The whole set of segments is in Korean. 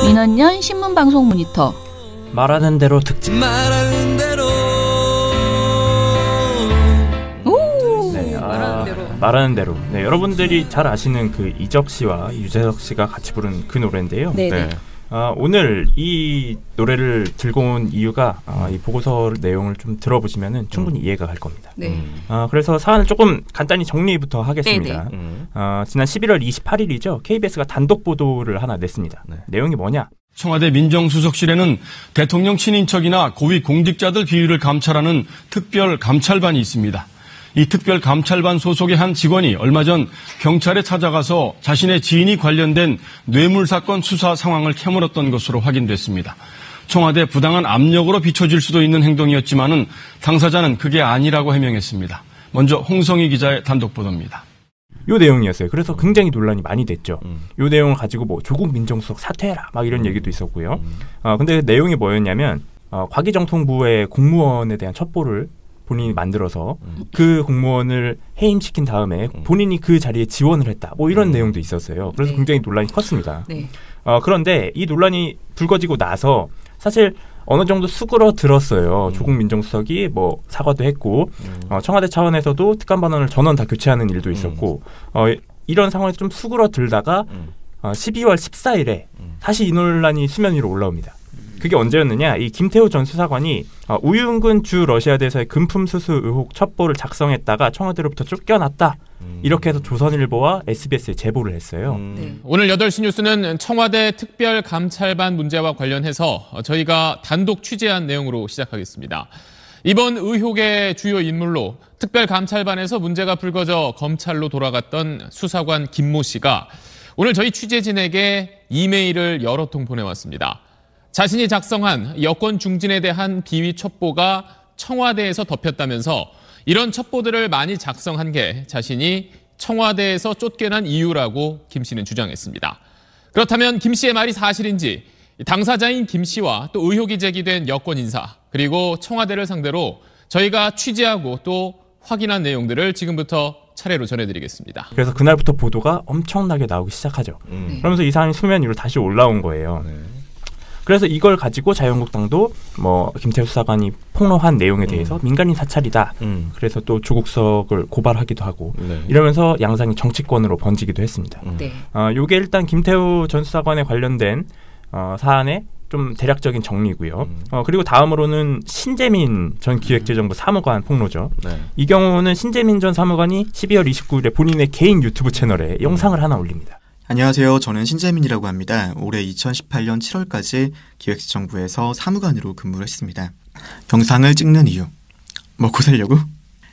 민원연 신문방송 모니터 말하는 대로 특집. 말하는 대로. 말하는 대로. 네, 여러분들이 잘 아시는 그 이적 씨와 유재석 씨가 같이 부른 그 노래인데요. 네네. 오늘 이 노래를 들고 온 이유가 이 보고서 내용을 좀 들어보시면은 충분히 이해가 갈 겁니다. 네. 그래서 사안을 조금 간단히 정리부터 하겠습니다. 지난 11월 28일이죠. KBS가 단독 보도를 하나 냈습니다. 네. 내용이 뭐냐? 청와대 민정수석실에는 대통령 친인척이나 고위 공직자들 비위를 감찰하는 특별 감찰반이 있습니다. 이 특별 감찰반 소속의 한 직원이 얼마 전 경찰에 찾아가서 자신의 지인이 관련된 뇌물 사건 수사 상황을 캐물었던 것으로 확인됐습니다. 청와대 부당한 압력으로 비춰질 수도 있는 행동이었지만은 당사자는 그게 아니라고 해명했습니다. 먼저 홍성희 기자의 단독 보도입니다. 요 내용이었어요. 그래서 굉장히 논란이 많이 됐죠. 요 내용을 가지고 뭐 조국 민정수석 사퇴해라 막 이런 얘기도 있었고요. 근데 내용이 뭐였냐면 과기정통부의 공무원에 대한 첩보를 본인이 만들어서 그 공무원을 해임시킨 다음에 본인이 그 자리에 지원을 했다. 뭐 이런 내용도 있었어요. 그래서 네. 굉장히 논란이 컸습니다. 네. 그런데 이 논란이 불거지고 나서 사실 어느 정도 수그러들었어요. 조국 민정수석이 뭐 사과도 했고 청와대 차원에서도 특감반원을 전원 다 교체하는 일도 있었고 이런 상황에서 좀 수그러들다가 12월 14일에 다시 이 논란이 수면 위로 올라옵니다. 그게 언제였느냐? 이 김태우 전 수사관이 우윤근 주 러시아대사의 금품 수수 의혹 첩보를 작성했다가 청와대로부터 쫓겨났다. 이렇게 해서 조선일보와 SBS에 제보를 했어요. 네. 오늘 8시 뉴스는 청와대 특별감찰반 문제와 관련해서 저희가 단독 취재한 내용으로 시작하겠습니다. 이번 의혹의 주요 인물로 특별감찰반에서 문제가 불거져 검찰로 돌아갔던 수사관 김모 씨가 오늘 저희 취재진에게 이메일을 여러 통 보내왔습니다. 자신이 작성한 여권 중진에 대한 비위 첩보가 청와대에서 덮였다면서 이런 첩보들을 많이 작성한 게 자신이 청와대에서 쫓겨난 이유라고 김 씨는 주장했습니다. 그렇다면 김 씨의 말이 사실인지 당사자인 김 씨와 또 의혹이 제기된 여권 인사 그리고 청와대를 상대로 저희가 취재하고 또 확인한 내용들을 지금부터 차례로 전해드리겠습니다. 그래서 그날부터 보도가 엄청나게 나오기 시작하죠. 그러면서 이 사안이 수면 위로 다시 올라온 거예요. 그래서 이걸 가지고 자유한국당도 뭐 김태우 수사관이 폭로한 내용에 대해서 민간인 사찰이다. 그래서 또 조국석을 고발하기도 하고 이러면서 양상이 정치권으로 번지기도 했습니다. 요게 일단 김태우 전 수사관에 관련된 사안의 좀 대략적인 정리고요. 그리고 다음으로는 신재민 전 기획재정부 사무관 폭로죠. 이 경우는 신재민 전 사무관이 12월 29일에 본인의 개인 유튜브 채널에 영상을 하나 올립니다. 안녕하세요. 저는 신재민이라고 합니다. 올해 2018년 7월까지 기획재정부에서 사무관으로 근무를 했습니다. 영상을 찍는 이유. 먹고 살려고?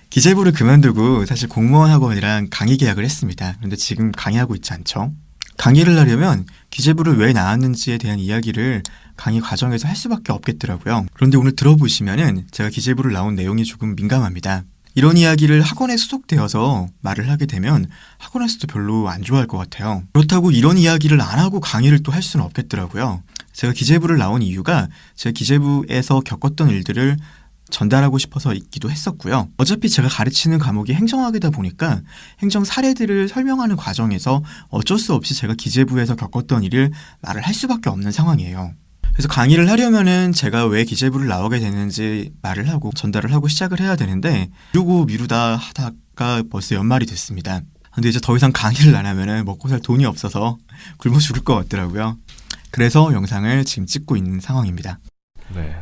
기재부를 그만두고 사실 공무원 학원이랑 강의 계약을 했습니다. 그런데 지금 강의하고 있지 않죠? 강의를 하려면 기재부를 왜 나왔는지에 대한 이야기를 강의 과정에서 할 수밖에 없겠더라고요. 그런데 오늘 들어보시면은 제가 기재부를 나온 내용이 조금 민감합니다. 이런 이야기를 학원에 소속되어서 말을 하게 되면 학원에서도 별로 안 좋아할 것 같아요. 그렇다고 이런 이야기를 안 하고 강의를 또 할 수는 없겠더라고요. 제가 기재부를 나온 이유가 제가 기재부에서 겪었던 일들을 전달하고 싶어서 있기도 했었고요. 어차피 제가 가르치는 과목이 행정학이다 보니까 행정 사례들을 설명하는 과정에서 어쩔 수 없이 제가 기재부에서 겪었던 일을 말을 할 수밖에 없는 상황이에요. 그래서 강의를 하려면은 제가 왜 기재부를 나오게 됐는지 말을 하고 전달을 하고 시작을 해야 되는데 미루다 하다가 벌써 연말이 됐습니다. 근데 이제 더 이상 강의를 안 하면은 먹고 살 돈이 없어서 굶어 죽을 것 같더라고요. 그래서 영상을 지금 찍고 있는 상황입니다. 네.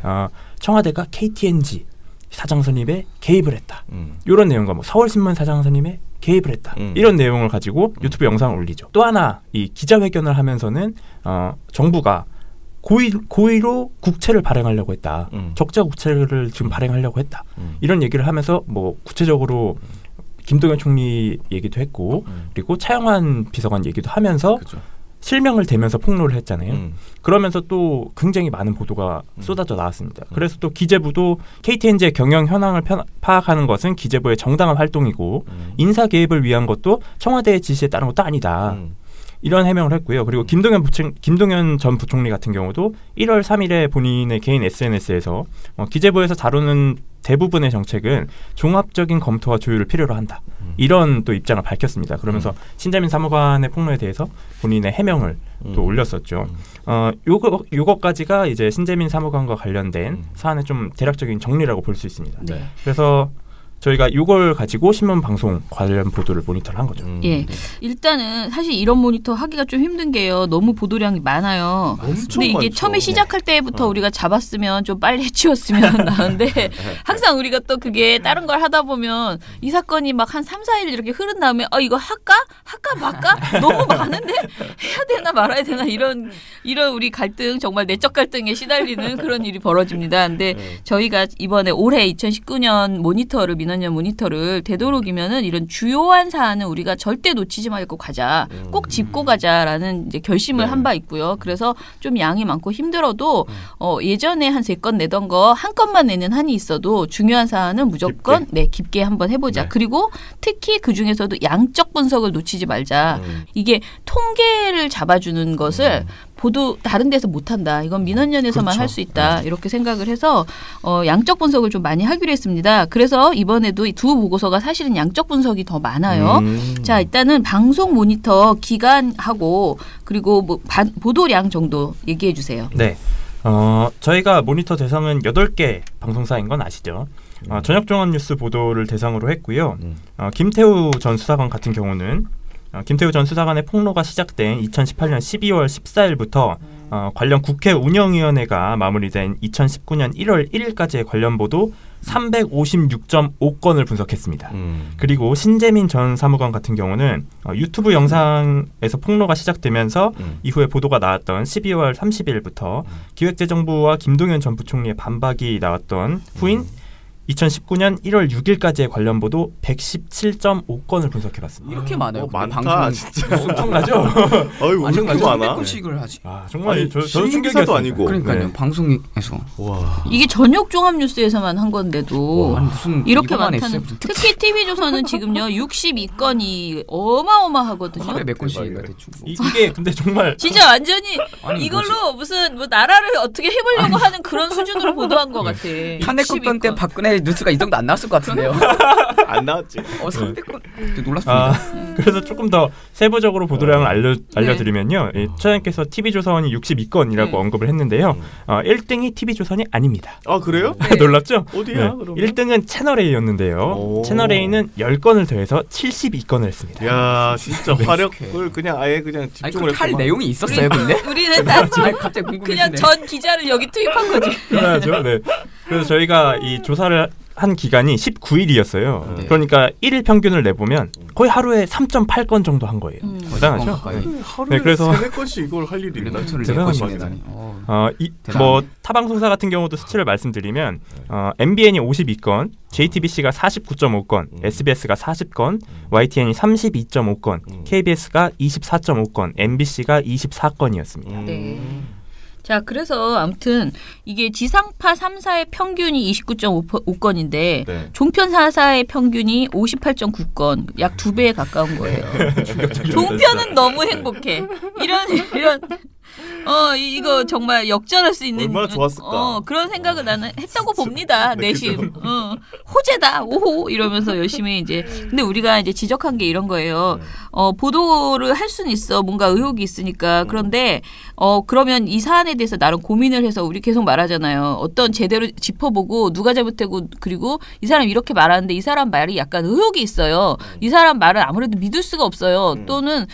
청와대가 KTNG 사장 선임에 개입을 했다. 이런 내용과 뭐 서울신문 사장 선임에 개입을 했다. 이런 내용을 가지고 유튜브 영상을 올리죠. 또 하나 이 기자회견을 하면서는 정부가 고의로 국채를 발행하려고 했다. 적자 국채를 지금 발행하려고 했다. 이런 얘기를 하면서 뭐 구체적으로 김동연 총리 얘기도 했고 그리고 차영환 비서관 얘기도 하면서 실명을 대면서 폭로를 했잖아요. 그러면서 또 굉장히 많은 보도가 쏟아져 나왔습니다. 그래서 또 기재부도 KTNG의 경영 현황을 파악하는 것은 기재부의 정당한 활동이고 인사 개입을 위한 것도 청와대의 지시에 따른 것도 아니다. 이런 해명을 했고요. 그리고 김동연 전 부총리 같은 경우도 1월 3일에 본인의 개인 SNS에서 기재부에서 다루는 대부분의 정책은 종합적인 검토와 조율을 필요로 한다. 이런 또 입장을 밝혔습니다. 그러면서 신재민 사무관의 폭로에 대해서 본인의 해명을 또 올렸었죠. 요거까지가 이제 신재민 사무관과 관련된 사안의 좀 대략적인 정리라고 볼 수 있습니다. 네. 그래서 저희가 이걸 가지고 신문 방송 관련 보도를 모니터를 한 거죠. 예. 일단은 사실 이런 모니터 하기가 좀 힘든 게요. 너무 보도량이 많아요. 근데 이게 많죠. 처음에 시작할 때부터 우리가 잡았으면 좀 빨리 해치웠으면 나는데 항상 우리가 또 그게 다른 걸 하다 보면 이 사건이 막 한 3, 4일 이렇게 흐른 다음에 이거 할까 말까? 너무 많은데 해야 되나 말아야 되나 이런 우리 갈등 정말 내적 갈등에 시달리는 그런 일이 벌어집니다. 근데 저희가 이번에 올해 2019년 모니터를 민원연 모니터를 되도록이면은 이런 주요한 사안은 우리가 절대 놓치지 말고 가자. 꼭 짚고 가자라는 이제 결심을 한 바 있고요. 그래서 좀 양이 많고 힘들어도 예전에 한 3건 내던 거 한 건만 내는 한이 있어도 중요한 사안은 무조건 깊게 한번 해보자. 그리고 특히 그 중에서도 양적 분석을 놓치지 말자. 이게 통계를 잡아주는 것을 보도 다른 데서 못한다. 이건 민원연에서만 할 수 있다. 이렇게 생각을 해서 양적 분석을 좀 많이 하기로 했습니다. 그래서 이번에도 이 두 보고서가 사실은 양적 분석이 더 많아요. 자, 일단은 방송 모니터 기간하고 그리고 뭐 보도량 정도 얘기해 주세요. 네. 저희가 모니터 대상은 8개 방송사인 건 아시죠? 저녁 종합 뉴스 보도를 대상으로 했고요. 김태우 전 수사관 같은 경우는 김태우 전 수사관의 폭로가 시작된 2018년 12월 14일부터 관련 국회 운영위원회가 마무리된 2019년 1월 1일까지의 관련 보도 356.5건을 분석했습니다. 그리고 신재민 전 사무관 같은 경우는 유튜브 영상에서 폭로가 시작되면서 이후에 보도가 나왔던 12월 30일부터 기획재정부와 김동연 전 부총리의 반박이 나왔던 후인 2019년 1월 6일까지의 관련 보도 117.5건을 분석해봤습니다. 이렇게 많아요. 많다 방송 진짜. 엄청나죠? 어이 왜 이렇게 많아? 100건씩을 하지. 정말 아니, 저 신문 기사도 충격이었습니다. 아니고. 그러니까요. 네. 방송에서 와. 이게 저녁 종합 뉴스에서만 한 건데도 아니, 무슨 이렇게 이것만 많다는 했어요. 무슨 특히 TV조선은 지금요 62건이 어마어마하거든요. 하루에 몇 건씩인가 대박이네. 대충. 이게 근데 정말 진짜 완전히 아니, 이걸로 무슨 뭐 나라를 어떻게 해보려고 하는 그런 수준으로 보도한 것 같아. 탄핵건 때 62건. 박근혜 뉴스가 이 정도 안 나왔을 것 같은데요. 안 나왔지. 300건 놀랐습니다. 그래서 조금 더 세부적으로 보도량을 알려드리면요. 처장님께서 TV조선이 62건이라고 언급을 했는데요. 1등이 TV조선이 아닙니다. 아 그래요? 놀랍죠? 어디야? 그러면? 1등은 채널A였는데요. 오. 채널A는 10건을 더해서 72건을 했습니다. 야 진짜 화력을 그냥 아예 그냥 아니 집중을 그할 했구만. 내용이 있었어요, 근데? 우리는 다 아니, 갑자기 궁금해지네. 그냥 전 기자를 여기 투입한 거지. 그렇죠. 네. 그래서 저희가 이 조사를 한 기간이 19일이었어요. 네. 그러니까 1일 평균을 내보면 거의 하루에 3.8건 정도 한 거예요. 대단하죠? 하루에 네, 그래서 3-4건씩 이걸 할 일이 있나? 대단합니다. 대단합니다. 뭐 타방송사 같은 경우도 수치를 말씀드리면 MBN이 52건, JTBC가 49.5건, SBS가 40건, YTN이 32.5건, KBS가 24.5건, MBC가 24건이었습니다. 네. 자, 그래서 아무튼 이게 지상파 3사의 평균이 29.5건인데 네. 종편 4사의 평균이 58.9건, 약 2배에 가까운 거예요. 종편은 너무 행복해. 이런 이거 정말 역전할 수 있는 얼마나 좋았을까. 그런 생각을 나는 했다고 봅니다. 내심. 호재다. 오호 이러면서 열심히 이제 근데 우리가 이제 지적한 게 이런 거예요. 보도를 할 수는 있어. 뭔가 의혹이 있으니까. 그런데 그러면 이 사안에 대해서 나름 고민을 해서 우리 계속 말하잖아요. 어떤 제대로 짚어보고 누가 잘못되고 그리고 이 사람 이렇게 말하는데 이 사람 말이 약간 의혹이 있어요. 이 사람 말을 아무래도 믿을 수가 없어요. 또는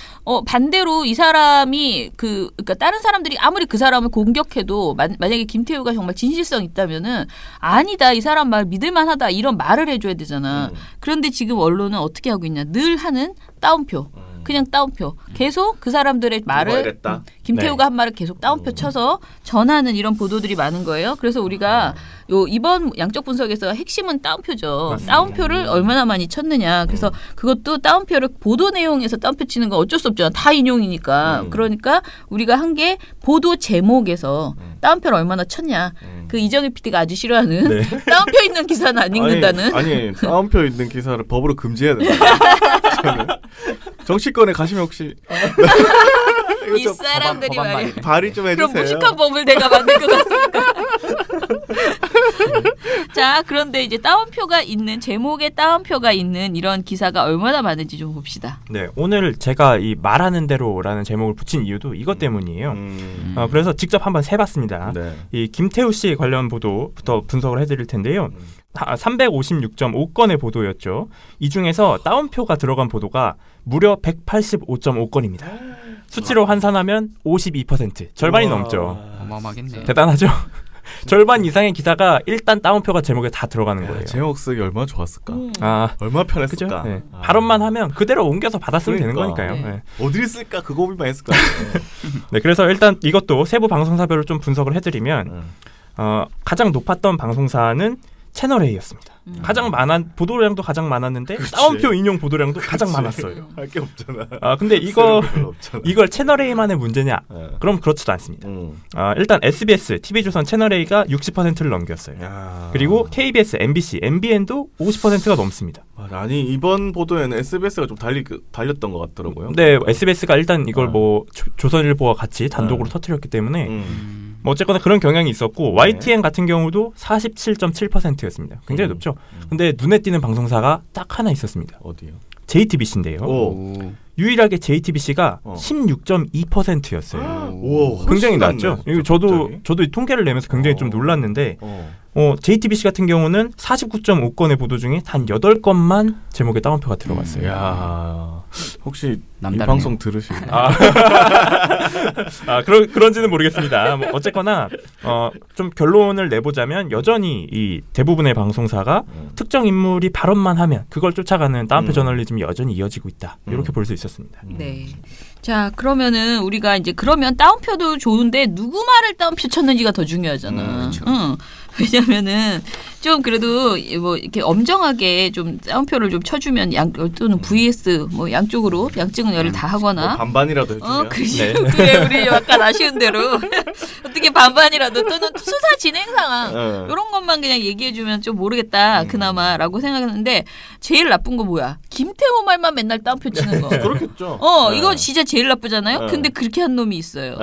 반대로 이 사람이 그러니까 다른 사람들이 아무리 그 사람을 공격해도 만약에 김태우가 정말 진실성 있다면은 아니다 이 사람 말 믿을만하다 이런 말을 해줘야 되잖아. 그런데 지금 언론은 어떻게 하고 있냐 늘 하는 따옴표. 그냥 따옴표. 계속 그 사람들의 말을 김태우가 한 말을 계속 따옴표 쳐서 전하는 이런 보도들이 많은 거예요. 그래서 우리가 이번 양적 분석에서 핵심은 따옴표죠. 맞습니다. 따옴표를 얼마나 많이 쳤느냐. 그래서 그것도 따옴표를 보도 내용에서 따옴표 치는 건 어쩔 수 없잖아. 다 인용이니까. 그러니까 우리가 한 게 보도 제목에서 따옴표를 얼마나 쳤냐. 그 이정일 PD가 아주 싫어하는 따옴표 있는 기사는 안 읽는다는. 아니 따옴표 있는 기사를 법으로 금지해야 된다. 정치권에 가시면 혹시 이 사람들이 말이야. 발의 좀 해주세요. 그럼 무식한 법을 내가 만들 것 같습니까? 자, 그런데 이제 따옴표가 있는 제목에 따옴표가 있는 이런 기사가 얼마나 많은지 좀 봅시다. 네, 오늘 제가 이 말하는 대로라는 제목을 붙인 이유도 이것 때문이에요. 그래서 직접 한번 세봤습니다. 네. 이 김태우 씨 관련 보도부터 분석을 해드릴 텐데요. 356.5건의 보도였죠. 이 중에서 따옴표가 들어간 보도가 무려 185.5건입니다. 수치로 환산하면 52%, 절반이 넘죠. 어마어마하겠네. 대단하죠? 절반 이상의 기사가 일단 따옴표가 제목에 다 들어가는 거예요. 제목 쓰기 얼마나 좋았을까? 그죠? 얼마나 편했을까? 네. 발음만 하면 그대로 옮겨서 받았으면 되는 그러니까. 거니까요. 네. 네. 어디를 쓸까? 그거 고민만 했을 거야. 네, 그래서 일단 이것도 세부 방송사별로 좀 분석을 해드리면 가장 높았던 방송사는 채널A였습니다. 가장 보도량도 가장 많았는데 그치. 따옴표 인용 보도량도 가장 많았어요. 할 게 없잖아. 근데 이걸 채널A만의 문제냐? 네. 그럼 그렇지도 않습니다. 일단 SBS, TV조선 채널A가 60%를 넘겼어요. 야. 그리고 KBS, MBC, MBN도 50%가 넘습니다. 아니 이번 보도에는 SBS가 좀 달렸던 것 같더라고요. 근데 SBS가 일단 이걸 뭐 조선일보와 같이 단독으로 터뜨렸기 때문에 뭐 어쨌거나 그런 경향이 있었고 YTN 같은 경우도 47.7%였습니다. 굉장히 높죠. 근데 눈에 띄는 방송사가 딱 하나 있었습니다. 어디요? JTBC인데요. 오. 유일하게 JTBC가 16.2%였어요. 오, 굉장히 훨씬 낮죠. 낮네, 이거 저도 이 통계를 내면서 굉장히 좀 놀랐는데 JTBC 같은 경우는 49.5건의 보도 중에 단 8건만 제목에 따옴표가 들어갔어요. 야, 혹시 이 남다르네요. 방송 들으시고 그런지는 모르겠습니다. 뭐 어쨌거나 좀 결론을 내보자면 여전히 이 대부분의 방송사가 특정 인물이 발언만 하면 그걸 쫓아가는 따옴표 저널리즘이 여전히 이어지고 있다. 이렇게 볼 수 있었습니다. 네. 자, 그러면은 우리가 이제 그러면 따옴표도 좋은데 누구 말을 따옴표 쳤는지가 더 중요하잖아. 왜냐면은 좀 그래도 뭐 이렇게 엄정하게 좀 따옴표를 좀 쳐주면 또는 VS 뭐 양쪽으로 양측을 다 하거나 뭐 반반이라도 해주면. 그래 우리 약간 아쉬운 대로 어떻게 반반이라도 또는 수사 진행 상황 이런 것만 그냥 얘기해주면 좀 모르겠다 그나마라고 생각했는데 제일 나쁜 거 뭐야? 김태호 말만 맨날 따옴표 치는 거. 그렇겠죠. 이거 진짜 제일 나쁘잖아요. 근데 그렇게 한 놈이 있어요.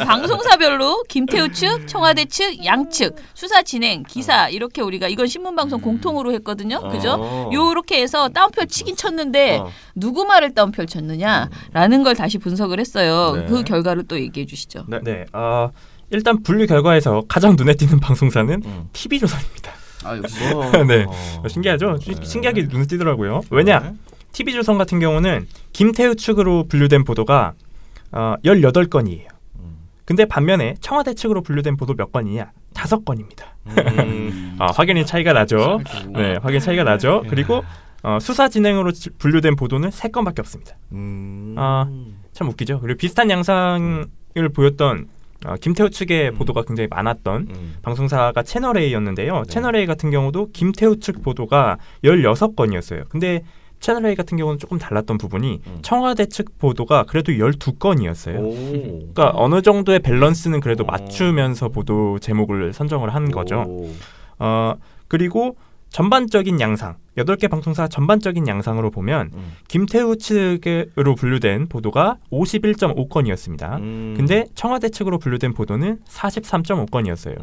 방송사별로 김태우 측, 청와대 측, 양측 수사 진행, 기사 이렇게 우리가 이건 신문방송 공통으로 했거든요. 그죠? 요렇게 해서 따옴표 치긴 쳤는데 누구 말을 따옴표를 쳤느냐라는 걸 다시 분석을 했어요. 네. 그 결과를 또 얘기해 주시죠. 네. 일단 분류 결과에서 가장 눈에 띄는 방송사는 TV조선입니다. 아, 역시. 네. 신기하죠? 신기하게 눈에 띄더라고요. 왜냐? TV조선 같은 경우는 김태우 측으로 분류된 보도가 18건이에요. 근데 반면에 청와대 측으로 분류된 보도 몇 건이냐? 5건입니다. 확연히 차이가 나죠. 네, 확연히 차이가 나죠. 그리고 수사 진행으로 분류된 보도는 3건밖에 없습니다. 참 웃기죠. 그리고 비슷한 양상을 보였던 김태우 측의 보도가 굉장히 많았던 방송사가 채널A였는데요. 채널A 같은 경우도 김태우 측 보도가 16건이었어요. 근데 채널A 같은 경우는 조금 달랐던 부분이 청와대 측 보도가 그래도 12건이었어요. 그러니까 어느 정도의 밸런스는 그래도 맞추면서 보도 제목을 선정을 한 거죠. 그리고 전반적인 양상, 8개 방송사 전반적인 양상으로 보면 김태우 측으로 분류된 보도가 51.5건이었습니다. 근데 청와대 측으로 분류된 보도는 43.5건이었어요.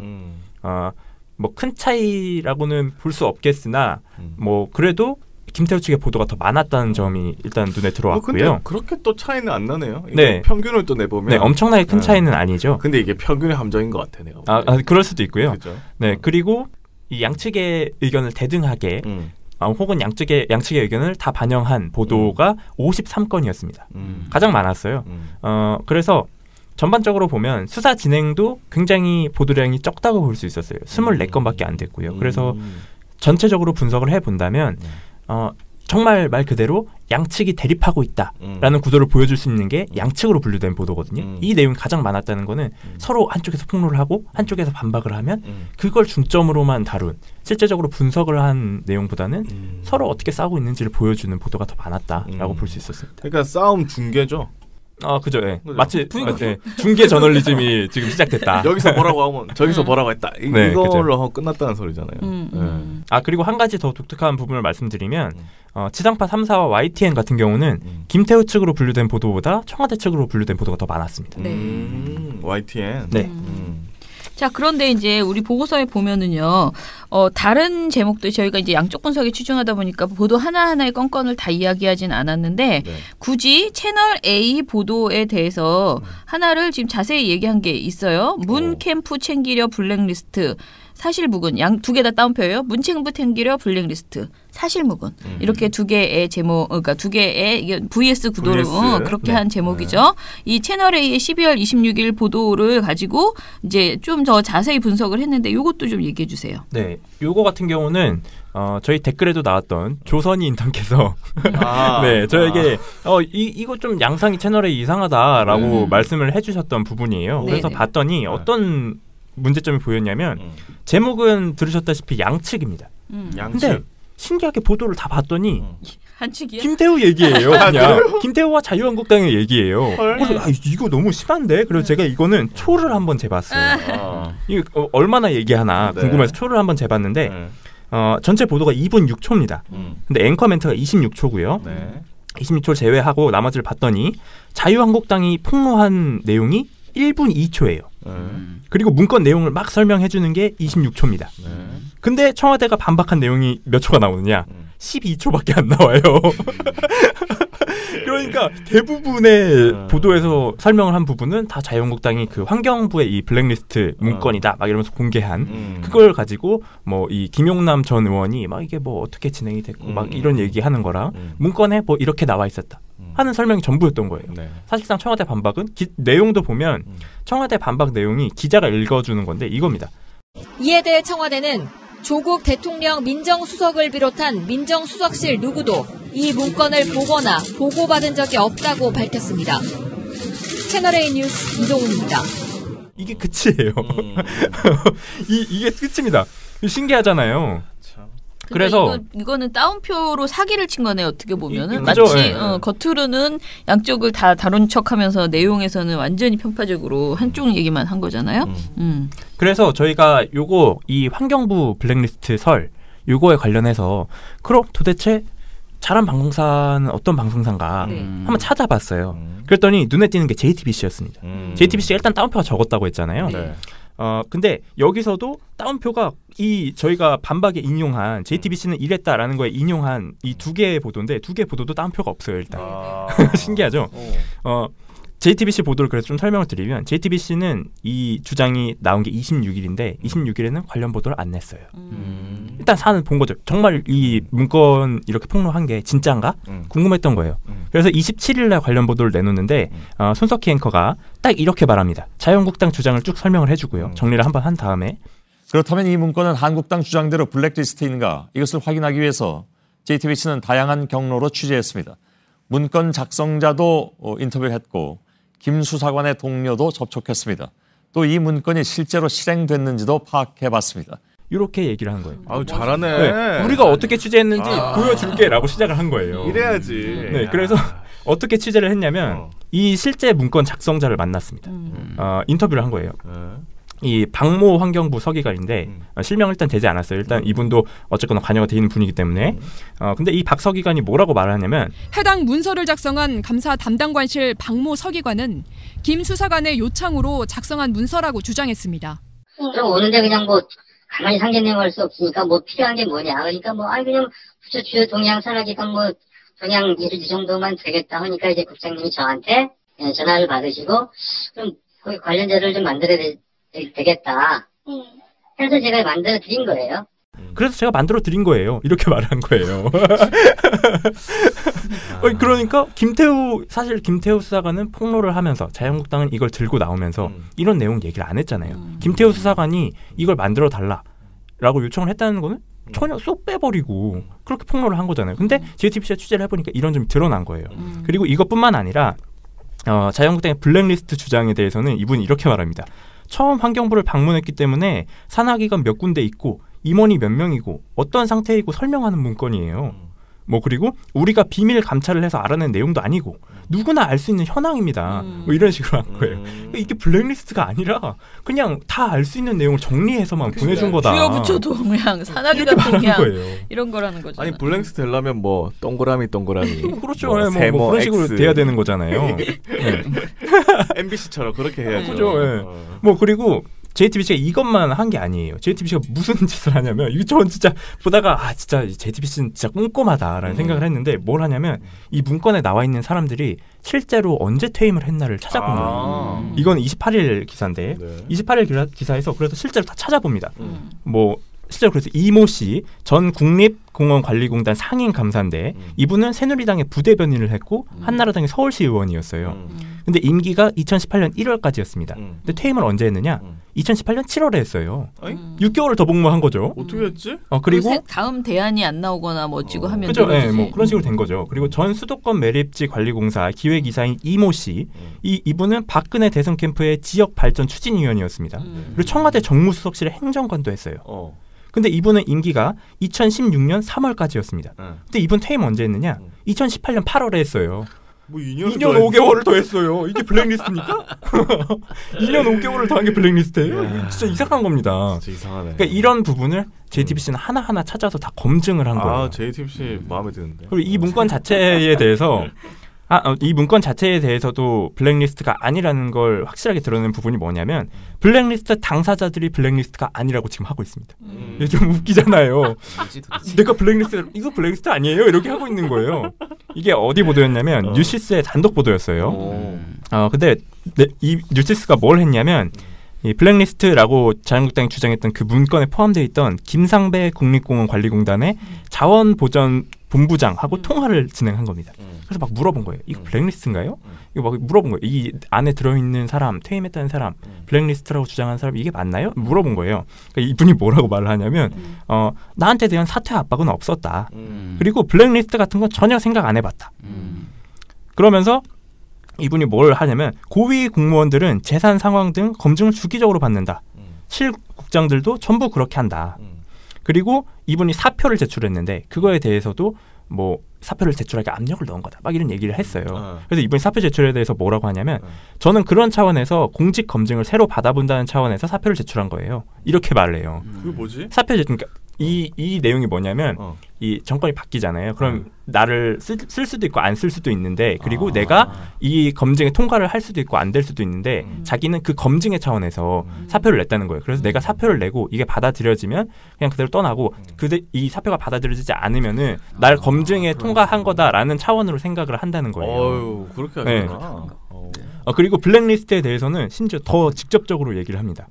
뭐 큰 차이라고는 볼 수 없겠으나 뭐 그래도 김태우 측의 보도가 더 많았다는 점이 일단 눈에 들어왔고요. 근데 그렇게 또 차이는 안 나네요. 네. 평균을 또 내보면. 네, 엄청나게 큰 차이는 아니죠. 근데 이게 평균의 함정인 것 같아, 내가. 그럴 수도 있고요. 그렇죠? 네, 그리고 이 양측의 의견을 대등하게 혹은 양측의 의견을 다 반영한 보도가 53건이었습니다. 가장 많았어요. 그래서 전반적으로 보면 수사 진행도 굉장히 보도량이 적다고 볼 수 있었어요. 24건밖에 안 됐고요. 그래서 전체적으로 분석을 해본다면 정말 말 그대로 양측이 대립하고 있다라는 구도를 보여줄 수 있는 게 양측으로 분류된 보도거든요. 이 내용이 가장 많았다는 거는 서로 한쪽에서 폭로를 하고 한쪽에서 반박을 하면 그걸 중점으로만 다룬 실제적으로 분석을 한 내용보다는 서로 어떻게 싸우고 있는지를 보여주는 보도가 더 많았다라고 볼 수 있었습니다. 그러니까 싸움 중계죠. 그죠. 네. 마치 중계 저널리즘이 지금 시작됐다. 여기서 뭐라고 하면 저기서 뭐라고 했다. 네, 이걸로 하고 끝났다는 소리잖아요. 그리고 한 가지 더 독특한 부분을 말씀드리면 지상파 3사와 YTN 같은 경우는 김태우 측으로 분류된 보도보다 청와대 측으로 분류된 보도가 더 많았습니다. YTN. 네. 자, 그런데 이제 우리 보고서에 보면은요, 다른 제목도 저희가 이제 양쪽 분석에 치중하다 보니까 보도 하나하나의 건건을 다 이야기하진 않았는데, 네. 굳이 채널 A 보도에 대해서 하나를 지금 자세히 얘기한 게 있어요. 문 캠프 챙기려 블랙리스트. 사실무근 양 두 개 다 따옴표예요. 문체부 챙기려 블랙리스트. 사실무근 이렇게 두 개의 제목, 그러니까 두 개의 VS 구도로 VS. 그렇게 네. 한 제목이죠. 이 채널 A의 12월 26일 보도를 가지고 이제 좀 더 자세히 분석을 했는데 이것도 좀 얘기해 주세요. 네, 요거 같은 경우는 저희 댓글에도 나왔던 조선이 인턴께서 네, 저에게 이거 좀 양상이 채널에 이상하다라고 말씀을 해주셨던 부분이에요. 그래서 네네. 봤더니 어떤 문제점이 보였냐면 제목은 들으셨다시피 양측입니다. 근데 신기하게 보도를 다 봤더니 한측이야? 김태우 얘기예요. 그냥 김태우와 자유한국당의 얘기예요. 그래서 이거 너무 심한데? 그래서 제가 이거는 초를 한번 재봤어요. 이거 얼마나 얘기하나 궁금해서 초를 한번 재봤는데 전체 보도가 2분 6초입니다. 근데 앵커 멘트가 26초고요. 26초를 제외하고 나머지를 봤더니 자유한국당이 폭로한 내용이 1분 2초예요. 그리고 문건 내용을 막 설명해 주는 게 26초입니다. 근데 청와대가 반박한 내용이 몇 초가 나오느냐? 12초밖에 안 나와요. 그러니까 대부분의 보도에서 설명을 한 부분은 다 자유한국당이 그 환경부의 이 블랙리스트 문건이다 막 이러면서 공개한 그걸 가지고 뭐 이 김용남 전 의원이 막 이게 뭐 어떻게 진행이 됐고 막 이런 얘기하는 거랑 문건에 뭐 이렇게 나와 있었다 하는 설명이 전부였던 거예요. 네. 사실상 청와대 반박은 내용도 보면 청와대 반박 내용이 기자가 읽어주는 건데 이겁니다. 이에 대해 청와대는 조국 대통령 민정수석을 비롯한 민정수석실 누구도 이 문건을 보거나 보고받은 적이 없다고 밝혔습니다. 채널A 뉴스 이동훈입니다. 이게 끝이에요. 이게 끝입니다. 신기하잖아요. 그래서 이거는 따옴표로 사기를 친 거네요. 어떻게 보면은 그죠? 마치 네. 겉으로는 양쪽을 다 다룬 척하면서 내용에서는 완전히 편파적으로 한쪽 얘기만 한 거잖아요. 그래서 저희가 요거 이 환경부 블랙리스트 설 요거에 관련해서 그럼 도대체 잘한 방송사는 어떤 방송사인가 한번 찾아봤어요. 그랬더니 눈에 띄는 게 JTBC였습니다. JTBC가 일단 따옴표가 적었다고 했잖아요. 네. 근데 여기서도 따옴표가 이 저희가 반박에 인용한 JTBC는 이랬다라는 거에 인용한 이 두 개의 보도인데 두 개의 보도도 따옴표가 없어요 일단. 신기하죠. JTBC 보도를 그래서 좀 설명을 드리면 JTBC는 이 주장이 나온 게 26일인데 26일에는 관련 보도를 안 냈어요. 일단 사안을 본 거죠. 정말 이 문건 이렇게 폭로한 게 진짜인가 궁금했던 거예요. 그래서 27일날 관련 보도를 내놓는데 손석희 앵커가 딱 이렇게 말합니다. 자유한국당 주장을 쭉 설명을 해주고요. 정리를 한번 한 다음에 그렇다면 이 문건은 한국당 주장대로 블랙리스트인가 이것을 확인하기 위해서 JTBC는 다양한 경로로 취재했습니다. 문건 작성자도 인터뷰했고 김 수사관의 동료도 접촉했습니다. 또 이 문건이 실제로 실행됐는지도 파악해봤습니다. 이렇게 얘기를 한 거예요. 아유 잘하네. 네, 우리가 어떻게 취재했는지 보여줄게라고 시작을 한 거예요. 이래야지. 네, 그래서 어떻게 취재를 했냐면 이 실제 문건 작성자를 만났습니다. 인터뷰를 한 거예요. 이 박모 환경부 서기관인데 실명 일단 되지 않았어요. 일단 이분도 어쨌거나 관여가 돼 있는 분이기 때문에. 근데 이 박 서기관이 뭐라고 말을 하냐면 해당 문서를 작성한 감사 담당관실 박모 서기관은 김 수사관의 요청으로 작성한 문서라고 주장했습니다. 그럼 오는데 그냥 뭐 가만히 상견례할 수 없으니까 뭐 필요한 게 뭐냐. 그러니까 뭐 그냥 부처 주요 동양 산하기관 뭐 그냥 이 정도만 되겠다 하니까 이제 국장님이 저한테 전화를 받으시고 그럼 거기 관련 자료를 좀 만들어야 되겠다. 그래서 제가 만들어 드린 거예요. 그래서 제가 만들어 드린 거예요. 이렇게 말한 거예요. 그러니까 사실 김태우 수사관은 폭로를 하면서 자유한국당은 이걸 들고 나오면서 이런 내용 얘기를 안 했잖아요. 김태우 수사관이 이걸 만들어 달라라고 요청을 했다는 거는 전혀 쏙 빼버리고 그렇게 폭로를 한 거잖아요. 근데 JTBC가 취재를 해보니까 이런 점이 드러난 거예요. 그리고 이것뿐만 아니라 자유한국당의 블랙리스트 주장에 대해서는 이분이 이렇게 말합니다. 처음 환경부를 방문했기 때문에 산하기관 몇 군데 있고 임원이 몇 명이고 어떤 상태이고 설명하는 문건이에요. 뭐 그리고 우리가 비밀 감찰을 해서 알아낸 내용도 아니고 누구나 알 수 있는 현황입니다. 뭐 이런 식으로 한 거예요. 이게 블랙리스트가 아니라 그냥 다 알 수 있는 내용을 정리해서만 보내준 거다. 주요 부처 동향, 산하기관 동향 이런 거라는 거죠. 아니 블랙리스트 되려면 뭐 동그라미 그렇죠. 뭐 그런 식으로 X. 돼야 되는 거잖아요. 네. MBC처럼 그렇게 해야죠. 그죠. 네. 뭐 그리고 JTBC가 이것만 한 게 아니에요. JTBC가 무슨 짓을 하냐면 이거 전 진짜 보다가 진짜 JTBC는 진짜 꼼꼼하다라는 생각을 했는데 뭘 하냐면 이 문건에 나와 있는 사람들이 실제로 언제 퇴임을 했나를 찾아본 거예요. 이건 28일 기사인데 28일 기사에서 그래서 실제로 다 찾아봅니다. 뭐 실제로 그래서 이모 씨 전 국립공원관리공단 상임 감사인데 이분은 새누리당의 부대변인을 했고 한나라당의 서울시 의원이었어요. 근데 임기가 2018년 1월까지였습니다. 근데 퇴임을 언제 했느냐? 2018년 7월에 했어요. 6개월을 더 복무한 거죠. 어떻게 했지? 그리고 다음 대안이 안 나오거나 뭐 어찌고 하면 그죠? 네, 뭐 그런 식으로 된 거죠. 그리고 전 수도권 매립지 관리공사 기획이사인 이모 씨, 이분은 박근혜 대선 캠프의 지역 발전 추진위원이었습니다. 그리고 청와대 정무수석실의 행정관도 했어요. 근데 이분은 임기가 2016년 3월까지였습니다. 근데 이분 퇴임 언제 했느냐? 2018년 8월에 했어요. 뭐 2년 5개월을 더 했어요. 이게 블랙리스트입니까? 2년 5개월을 더한 게 블랙리스트예요? 진짜 이상한 겁니다. 진짜 이상하네. 그러니까 이런 부분을 JTBC는 하나하나 찾아서 다 검증을 한 거예요. JTBC 마음에 드는데. 그리고 이 문건 자체에 대해서 이 문건 자체에 대해서도 블랙리스트가 아니라는 걸 확실하게 드러낸 부분이 뭐냐면 블랙리스트 당사자들이 블랙리스트가 아니라고 지금 하고 있습니다. 이게 좀 웃기잖아요. 내가 이거 블랙리스트 아니에요? 이렇게 하고 있는 거예요. 이게 어디 보도였냐면 뉴시스의 단독 보도였어요. 근데 이 뉴시스가 뭘 했냐면 이 블랙리스트라고 자유한국당이 주장했던 그 문건에 포함되어 있던 김상배 국립공원관리공단의 자원보전 본부장하고 통화를 진행한 겁니다. 그래서 막 물어본 거예요. 이거 블랙리스트인가요? 이거 막 물어본 거예요. 이 안에 들어있는 사람, 퇴임했다는 사람, 블랙리스트라고 주장하는 사람이 이게 맞나요? 물어본 거예요. 그러니까 이분이 뭐라고 말을 하냐면 나한테 대한 사퇴 압박은 없었다. 그리고 블랙리스트 같은 건 전혀 생각 안 해봤다. 그러면서 이분이 뭘 하냐면 고위 공무원들은 재산 상황 등 검증을 주기적으로 받는다. 실국장들도 전부 그렇게 한다. 그리고 이분이 사표를 제출했는데 그거에 대해서도 뭐 사표를 제출하게 압력을 넣은 거다. 막 이런 얘기를 했어요. 그래서 이분이 사표 제출에 대해서 뭐라고 하냐면 저는 그런 차원에서 공직 검증을 새로 받아본다는 차원에서 사표를 제출한 거예요. 이렇게 말을 해요. 그게 뭐지? 사표 제출, 그러니까 이 내용이 뭐냐면 이 정권이 바뀌잖아요. 그럼 나를 쓸 수도 있고 안 쓸 수도 있는데 그리고 내가 이 검증에 통과를 할 수도 있고 안 될 수도 있는데 자기는 그 검증의 차원에서 사표를 냈다는 거예요. 그래서 내가 사표를 내고 이게 받아들여지면 그냥 그대로 떠나고 이 사표가 받아들여지지 않으면은 날 검증에 통과한 거다라는 차원으로 생각을 한다는 거예요. 그렇게 하시구나. 그리고 블랙리스트에 대해서는 심지어 더 직접적으로 얘기를 합니다.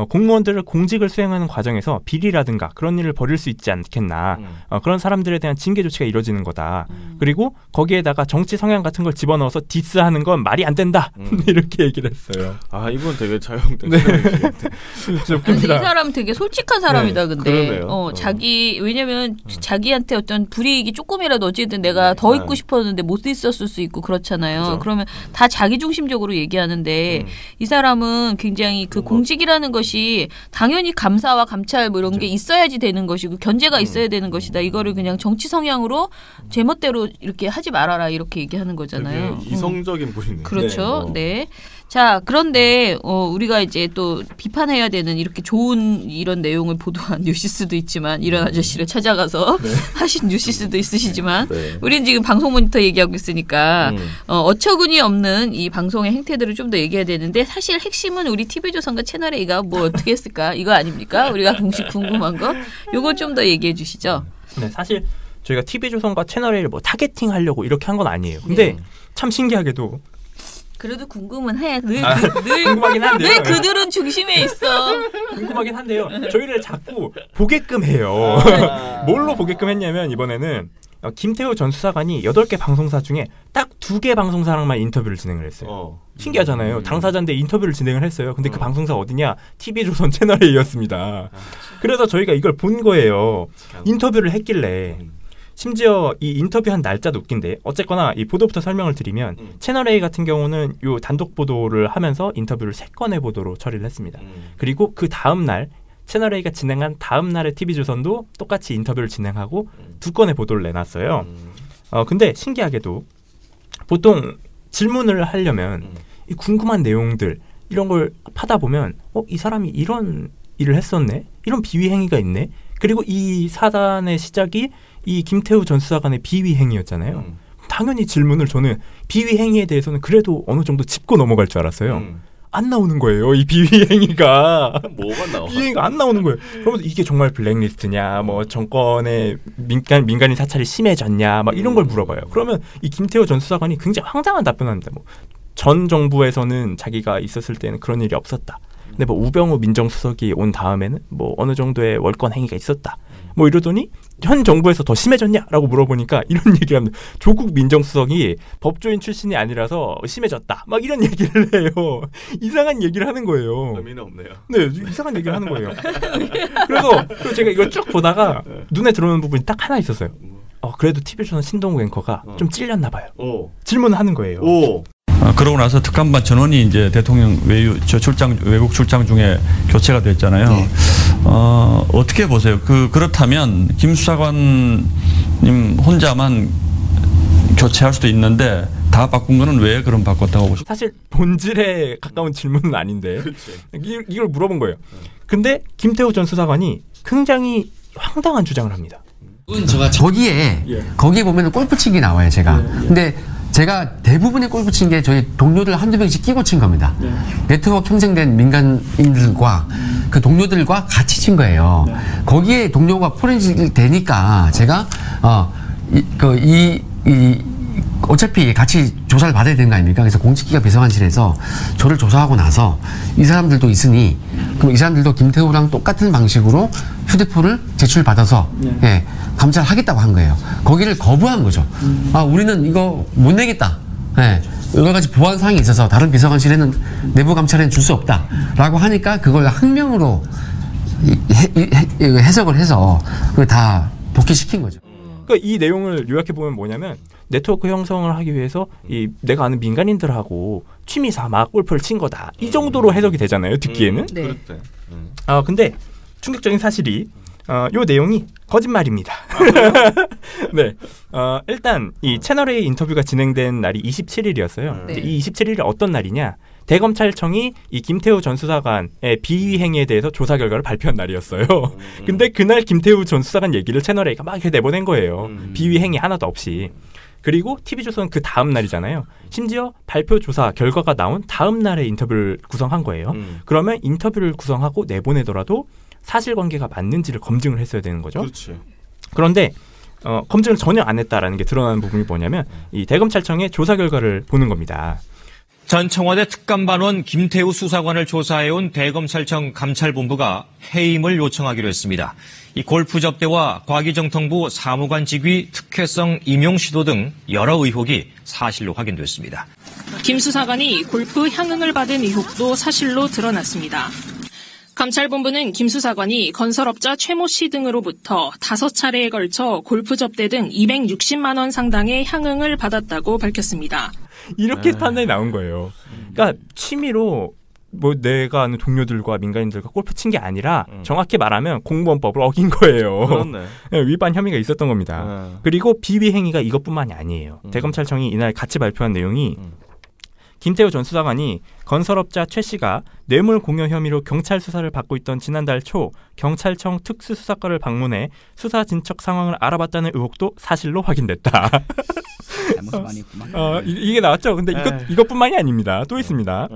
공무원들을 공직을 수행하는 과정에서 비리라든가 그런 일을 벌일 수 있지 않겠나. 그런 사람들에 대한 징계 조치가 이루어지는 거다. 그리고 거기에다가 정치 성향 같은 걸 집어넣어서 디스하는 건 말이 안 된다. 이렇게 얘기를 했어요. 이건 되게 자유한국당. 근데 이 사람 되게 솔직한 사람이다. 근데 그러네요. 왜냐면 자기한테 어떤 불이익이 조금이라도 어쨌든 내가 더 있고 싶었는데 못 있었을 수 있고 그렇잖아요. 그렇죠. 그러면 다 자기중심적으로 얘기하는데 이 사람은 굉장히 그 공직이라는 것이 당연히 감사와 감찰 뭐 이런 게 있어야지 되는 것이고 견제가 있어야 되는 것이다. 이거를 그냥 정치 성향으로 제멋대로 이렇게 하지 말아라 이렇게 얘기하는 거잖아요. 되게 이성적인 분이네요. 그렇죠. 네. 자, 그런데 우리가 이제 또 비판해야 되는 이렇게 좋은 이런 내용을 보도한 뉴시스도 있지만 이런 아저씨를 찾아가서 하신 뉴시스도 있으시지만 우리는 지금 방송 모니터 얘기하고 있으니까 어처구니 없는 이 방송의 행태들을 좀 더 얘기해야 되는데 사실 핵심은 우리 TV조선과 채널A가 뭐 어떻게 했을까 이거 아닙니까? 우리가 공식 궁금한 거 요거 좀 더 얘기해 주시죠. 네, 사실 저희가 TV조선과 채널A를 뭐 타겟팅 하려고 이렇게 한 건 아니에요. 근데 참 신기하게도 그래도 궁금은 해. 늘 궁금하긴 한데요. 늘 그들은 중심에 있어. 궁금하긴 한데요. 저희를 자꾸 보게끔 해요. 뭘로 보게끔 했냐면 이번에는 김태우 전 수사관이 8개 방송사 중에 딱 2개 방송사랑만 인터뷰를 진행을 했어요. 신기하잖아요. 당사자인데 인터뷰를 진행을 했어요. 근데 그 방송사 어디냐? TV조선 채널A였습니다. 그래서 저희가 이걸 본 거예요. 인터뷰를 했길래. 심지어 이 인터뷰한 날짜도 웃긴데 어쨌거나 이 보도부터 설명을 드리면 채널A 같은 경우는 요 단독 보도를 하면서 인터뷰를 3건의 보도로 처리를 했습니다. 그리고 그 다음 날 채널A가 진행한 다음 날의 TV조선도 똑같이 인터뷰를 진행하고 2건의 보도를 내놨어요. 근데 신기하게도 보통 질문을 하려면 이 궁금한 내용들 이런 걸 파다 보면 이 사람이 이런 일을 했었네? 이런 비위 행위가 있네? 그리고 이 사단의 시작이 이 김태우 전 수사관의 비위 행위였잖아요. 당연히 질문을 저는 비위 행위에 대해서는 그래도 어느 정도 짚고 넘어갈 줄 알았어요. 안 나오는 거예요. 이 비위 행위가. 뭐가 나와? 비위 행위가 안 나오는 거예요. 그러면서 이게 정말 블랙리스트냐, 뭐 정권의 민간인 사찰이 심해졌냐, 막 이런 걸 물어봐요. 그러면 이 김태호 전 수사관이 굉장히 황당한 답변을 합니다. 뭐 전 정부에서는 자기가 있었을 때는 그런 일이 없었다. 근데 뭐 우병우 민정수석이 온 다음에는 뭐 어느 정도의 월권 행위가 있었다. 뭐 이러더니 현 정부에서 더 심해졌냐라고 물어보니까 이런 얘기를 합니다. 조국 민정수석이 법조인 출신이 아니라서 심해졌다. 막 이런 얘기를 해요. 이상한 얘기를 하는 거예요. 의미는 없네요. 네, 이상한 얘기를 하는 거예요. 그래서 제가 이걸 쭉 보다가 눈에 들어오는 부분이 딱 하나 있었어요. 그래도 TV조선 신동욱 앵커가 좀 찔렸나 봐요. 질문을 하는 거예요. 그러고 나서 특감반 전원이 이제 대통령 외국 출장 중에 교체가 됐잖아요. 네. 어떻게 보세요? 그렇다면 김 수사관님 혼자만 교체할 수도 있는데 다 바꾼 거는 왜 그럼 바꿨다고 보십니까? 사실 본질에 가까운 질문은 아닌데 이걸 물어본 거예요. 근데 김태호 전 수사관이 굉장히 황당한 주장을 합니다. 거기에 보면 골프 친 게 나와요, 제가. 근데 제가 대부분의 골프 친 게 저희 동료들 한두 명씩 끼고 친 겁니다. 네트워크 형성된 민간인들과 그 동료들과 같이 친 거예요. 거기에 동료가 포렌식 되니까 제가 어차피 같이 조사를 받아야 되는 거 아닙니까? 그래서 공직기가 비서관실에서 저를 조사하고 나서 이 사람들도 있으니 그럼 이 사람들도 김태우랑 똑같은 방식으로 휴대폰을 제출받아서 감찰하겠다고 한 거예요. 거기를 거부한 거죠. 우리는 이거 못 내겠다. 여러 가지 보안 사항이 있어서 다른 비서관실에는 내부 감찰에는 줄 수 없다라고 하니까 그걸 항명으로 해석을 해서 그걸 다 복귀시킨 거죠. 그러니까 이 내용을 요약해 보면 뭐냐면 네트워크 형성을 하기 위해서 내가 아는 민간인들하고 취미 삼아 골프를 친 거다. 이 정도로 해석이 되잖아요. 듣기에는. 네. 근데 충격적인 사실이 요 내용이 거짓말입니다. 네. 일단 이 채널A 인터뷰가 진행된 날이 27일이었어요. 네. 이 27일이 어떤 날이냐? 대검찰청이 이 김태우 전 수사관의 비위 행위에 대해서 조사 결과를 발표한 날이었어요. 근데 그날 김태우 전 수사관 얘기를 채널A가 막 이렇게 내보낸 거예요. 비위 행위 하나도 없이. 그리고 TV조선은 그 다음 날이잖아요. 심지어 발표 조사 결과가 나온 다음 날에 인터뷰를 구성한 거예요. 그러면 인터뷰를 구성하고 내보내더라도 사실관계가 맞는지를 검증을 했어야 되는 거죠. 그렇지. 그런데 검증을 전혀 안 했다라는 게 드러나는 부분이 뭐냐면 이 대검찰청의 조사 결과를 보는 겁니다. 전 청와대 특감반원 김태우 수사관을 조사해온 대검찰청 감찰본부가 해임을 요청하기로 했습니다. 이 골프 접대와 과기정통부 사무관 직위 특혜성 임용 시도 등 여러 의혹이 사실로 확인됐습니다. 김 수사관이 골프 향응을 받은 의혹도 사실로 드러났습니다. 감찰본부는 김 수사관이 건설업자 최모 씨 등으로부터 5차례에 걸쳐 골프 접대 등 260만 원 상당의 향응을 받았다고 밝혔습니다. 이렇게 판단이 나온 거예요. 그러니까 취미로 뭐 내가 아는 동료들과 민간인들과 골프 친 게 아니라 정확히 말하면 공무원법을 어긴 거예요. 그렇네. 위반 혐의가 있었던 겁니다. 그리고 비위 행위가 이것뿐만이 아니에요. 대검찰청이 이날 같이 발표한 내용이 김태호 전 수사관이 건설업자 최 씨가 뇌물 공여 혐의로 경찰 수사를 받고 있던 지난달 초 경찰청 특수수사과를 방문해 수사 진척 상황을 알아봤다는 의혹도 사실로 확인됐다. 잘못 많이 했구만. 이게 나왔죠. 근데 이것뿐만이 아닙니다. 또 있습니다.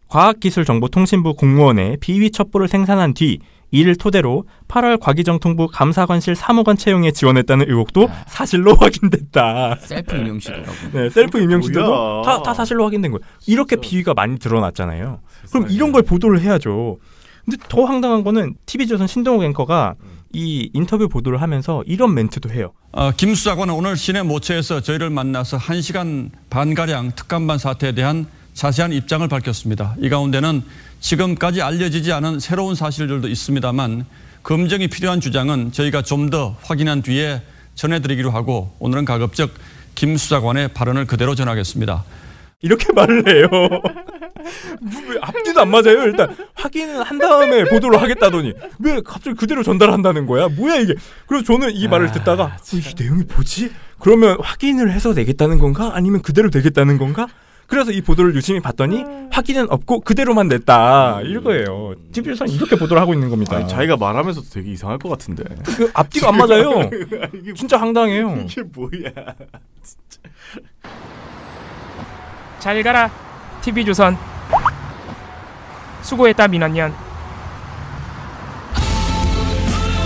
과학기술정보통신부 공무원의 비위 첩보를 생산한 뒤 이를 토대로 8월 과기정통부 감사관실 사무관 채용에 지원했다는 의혹도 사실로 확인됐다. 셀프 임용시도라고. 네, 셀프 임용시도도 다 사실로 확인된 거예요. 이렇게 비위가 많이 드러났잖아요. 그럼 이런 걸 보도를 해야죠. 근데 더 황당한 거는 TV조선 신동욱 앵커가 이 인터뷰 보도를 하면서 이런 멘트도 해요. 김 수사관은 오늘 시내 모처에서 저희를 만나서 1시간 반가량 특감반 사태에 대한 자세한 입장을 밝혔습니다. 이 가운데는 지금까지 알려지지 않은 새로운 사실들도 있습니다만 검증이 필요한 주장은 저희가 좀 더 확인한 뒤에 전해드리기로 하고 오늘은 가급적 김 수사관의 발언을 그대로 전하겠습니다. 이렇게 말을 해요. 앞뒤도 안 맞아요. 일단 확인을 한 다음에 보도를 하겠다더니 왜 갑자기 그대로 전달한다는 거야? 뭐야 이게? 그래서 저는 이 말을 듣다가 이 내용이 뭐지? 그러면 확인을 해서 내겠다는 건가? 아니면 그대로 되겠다는 건가? 그래서 이 보도를 유심히 봤더니 확인은 없고 그대로만 냈다. 이거예요. TV조선은 이렇게 보도를 하고 있는 겁니다. 아니, 자기가 말하면서도 되게 이상할 것 같은데. 앞뒤가 안 맞아요. 진짜 황당해요. 이게 뭐야. 진짜. 잘 가라 TV조선. 수고했다 민원연.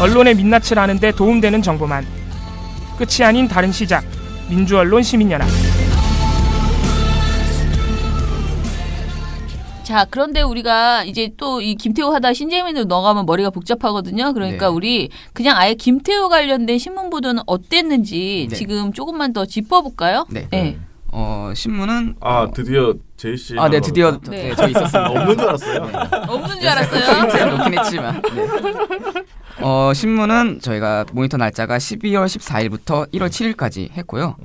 언론의 민낯을 아는데 도움되는 정보만. 끝이 아닌 다른 시작. 민주언론 시민연합. 자, 그런데 우리가 이제 또 이 김태우 하다 신재민으로 넘어가면 머리가 복잡하거든요. 그러니까 네. 우리 그냥 아예 김태우 관련된 신문 보도는 어땠는지 네. 지금 조금만 더 짚어볼까요? 네. 네. 신문은 드디어 제이 씨. 네, 드디어 네. 저 있었습니다. 없는 줄 알았어요. 네. 없는 줄 알았어요. 인트에 놓긴 했지만. 네. 신문은 저희가 모니터 날짜가 12월 14일부터 1월 7일까지 했고요.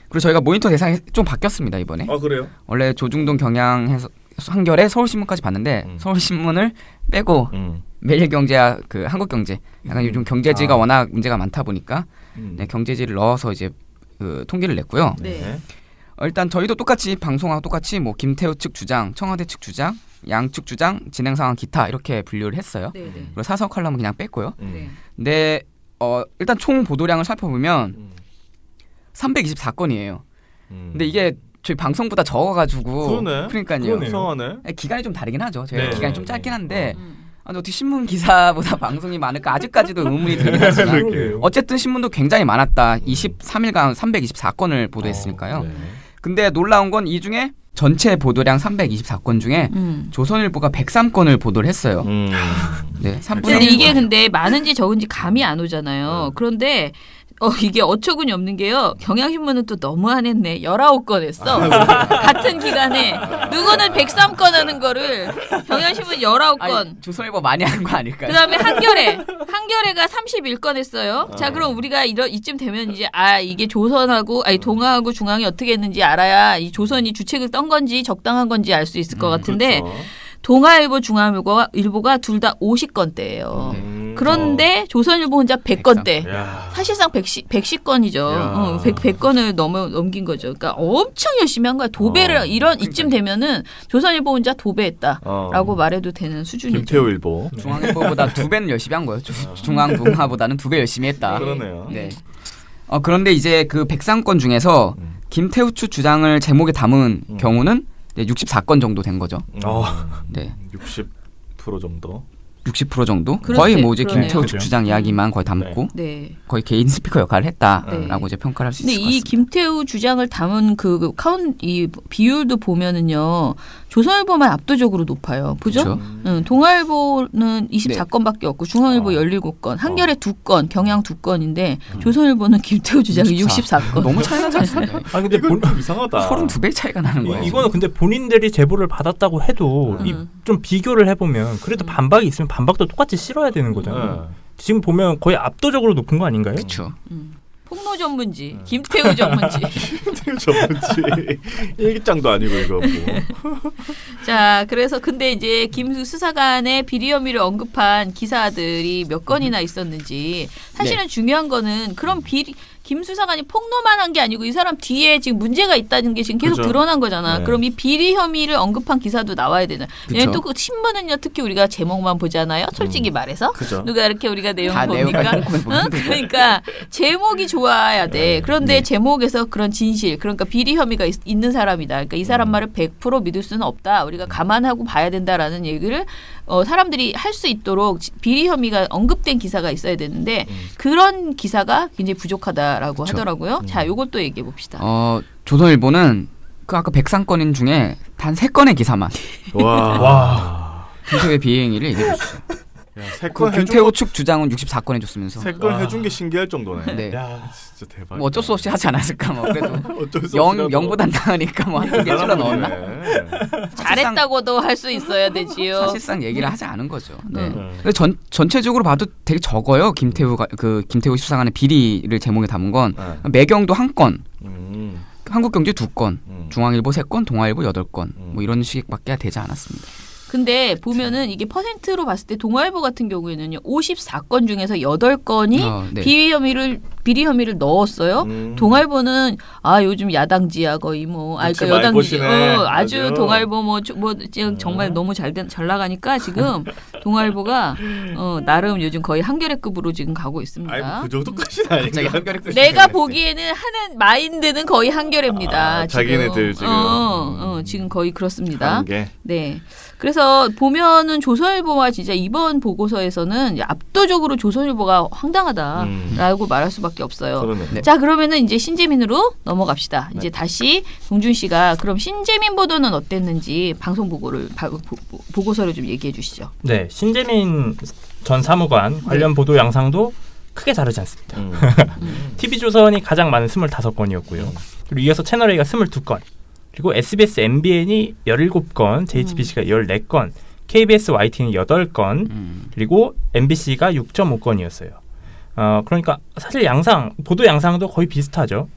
그리고 저희가 모니터 대상이 좀 바뀌었습니다, 이번에. 아, 그래요? 원래 조중동 경향에서 한겨레 서울신문까지 봤는데 서울신문을 빼고 매일경제와 그 한국경제 약간 요즘 경제지가 워낙 문제가 많다 보니까 네, 경제지를 넣어서 이제 그 통계를 냈고요. 네. 일단 저희도 똑같이 방송하고 똑같이 뭐 김태우 측 주장, 청와대 측 주장, 양측 주장, 진행 상황 기타 이렇게 분류를 했어요. 네, 네. 그리고 사설 칼럼은 그냥 뺐고요. 네. 근데 일단 총 보도량을 살펴보면 324건이에요. 근데 이게 저희 방송보다 적어가지고 그러니까요. 이상하네. 기간이 좀 다르긴 하죠. 저희가 네. 기간이 좀 짧긴 한데 어떻게 신문 기사보다 방송이 많을까 아직까지도 의문이 들긴 하지만 어쨌든 신문도 굉장히 많았다. 23일간 324건을 보도했으니까요. 근데 놀라운 건 이 중에 전체 보도량 324건 중에 조선일보가 103건을 보도를 했어요. 네, 3분의 근데 이게 근데 많은지 적은지 감이 안 오잖아요. 그런데 이게 어처구니 없는 게요. 경향신문은 또 너무 안 했네. 19건 했어. 같은 기간에. 누구는 103건 하는 거를 경향신문 19건. 조선일보 많이 하는 거 아닐까요? 그 다음에 한겨레가 31건 했어요. 자, 그럼 우리가 이쯤 되면 이제, 이게 조선하고, 동아하고 중앙이 어떻게 했는지 알아야 이 조선이 주책을 떤 건지 적당한 건지 알 수 있을 것 같은데, 그렇죠. 동아일보, 중앙일보가 둘 다 50건대예요. 그런데 조선일보 혼자 100건대. 사실상 110건이죠. 100건을 넘긴 거죠. 그러니까 엄청 열심히 한 거야. 도배를 이쯤 되면은 조선일보 혼자 도배했다라고 말해도 되는 수준이죠. 김태우일보. 중앙일보보다 2배는 열심히 한 거예요. 중앙동아보다는 2배 열심히 했다. 그러네요. 네. 그런데 이제 그 103건 중에서 김태우 측 주장을 제목에 담은 경우는 64건 정도 된 거죠. 네. 60% 정도. 60% 정도? 그렇대, 거의 뭐 이제 그러네요. 김태우 측 주장 이야기만 거의 담고 네. 거의 개인 스피커 역할을 했다라고 네. 이제 평가를 할 수 근데 있을 것 이 같습니다. 김태우 주장을 담은 이 비율도 보면은요. 조선일보만 압도적으로 높아요. 그죠? 그렇죠. 동아일보는 24건밖에 없고 중앙일보 17건, 한겨레 2건, 경향 2건인데 조선일보는 김태우 주장이 64건. 너무 차이 나지 않습니까? 근데 좀 이상하다. 32배 차이가 나는 거예요. 이거는 근데 본인들이 제보를 받았다고 해도 좀 비교를 해보면 그래도 반박이 있으면 반박도 똑같이 실어야 되는 거잖아요. 지금 보면 거의 압도적으로 높은 거 아닌가요? 그렇죠. 폭로 전문지, 김태우 전문지. 김태우 전문지. 일기장도 아니고 이거 뭐. 자, 그래서 근데 이제 김 수사관의 비리 혐의를 언급한 기사들이 몇 건이나 있었는지 사실은 중요한 거는 그런 김 수사관이 폭로만 한 게 아니고 이 사람 뒤에 지금 문제가 있다는 게 지금 계속 그죠. 드러난 거잖아. 네. 그럼 이 비리 혐의를 언급한 기사도 나와야 되나. 그쵸. 또 그 신문은요, 특히 우리가 제목만 보잖아요. 솔직히 말해서. 그죠. 누가 이렇게 우리가 내용 다 봅니까? 내용을 꼼꼼히 보면 되죠. 그러니까 제목이 좋아야 돼. 그런데 제목에서 그런 진실, 그러니까 비리 혐의가 있는 사람이다. 그러니까 이 사람 말을 100% 믿을 수는 없다. 우리가 감안하고 봐야 된다라는 얘기를 사람들이 할 수 있도록 비리 혐의가 언급된 기사가 있어야 되는데 그런 기사가 굉장히 부족하다라고 하더라고요. 자, 요것도 얘기해 봅시다. 조선일보는 그 아까 103건인 중에 단 3건의 기사만 와. 김태우의 비행위를 얘기해 줬어요. 그 김태우 측 주장은 64건 해줬으면서. 3건 해준 게 신기할 정도네. 네. 야, 진짜 대박. 뭐 어쩔 수 없이 하지 않았을까 뭐 그래도 어쩔 수 영 없이라도. 영보단 나으니까 뭐 한두 개 줄여 넣었나? 잘했다고도 할 수 있어야 되지요. 사실상 얘기를 하지 않은 거죠. 네. 근데 전체적으로 봐도 되게 적어요. 김태우 수사관의 비리를 제목에 담은 건 매경도 1건, 한국경제 2건, 중앙일보 3건, 동아일보 8건 뭐 이런 식밖에 되지 않았습니다. 근데 보면은 이게 퍼센트로 봤을 때 동아일보 같은 경우에는요. 54건 중에서 8건이 네. 비리 혐의를 비리 혐의를 넣었어요. 동아일보는 요즘 야당지야 거의 뭐 그러니까 여당지 아주 동아일보 지금 정말 너무 잘 나가니까 지금 동아일보가 나름 요즘 거의 한겨레급으로 지금 가고 있습니다. 그 정도까지는 아니에요. 내가 보기에는 하는 마인드는 거의 한겨레입니다. 자기네들 지금 지금 거의 그렇습니다. 네. 그래서 보면은 조선일보와 진짜 이번 보고서에서는 압도적으로 조선일보가 황당하다라고 말할 수밖에 없어요. 네. 자, 그러면은 이제 신재민으로 넘어갑시다. 이제 다시 동준 씨가 그럼 신재민 보도는 어땠는지 방송 보고서를 좀 얘기해 주시죠. 네, 신재민 전 사무관 관련 보도 양상도 크게 다르지 않습니다. TV조선이 가장 많은 25건이었고요. 그리고 이어서 채널A가 22건. 그리고 SBS, MBN이 17건, JTBC가 14건, KBS, YTN이 8건, 그리고 MBC가 6.5건이었어요. 그러니까 사실 보도 양상도 거의 비슷하죠.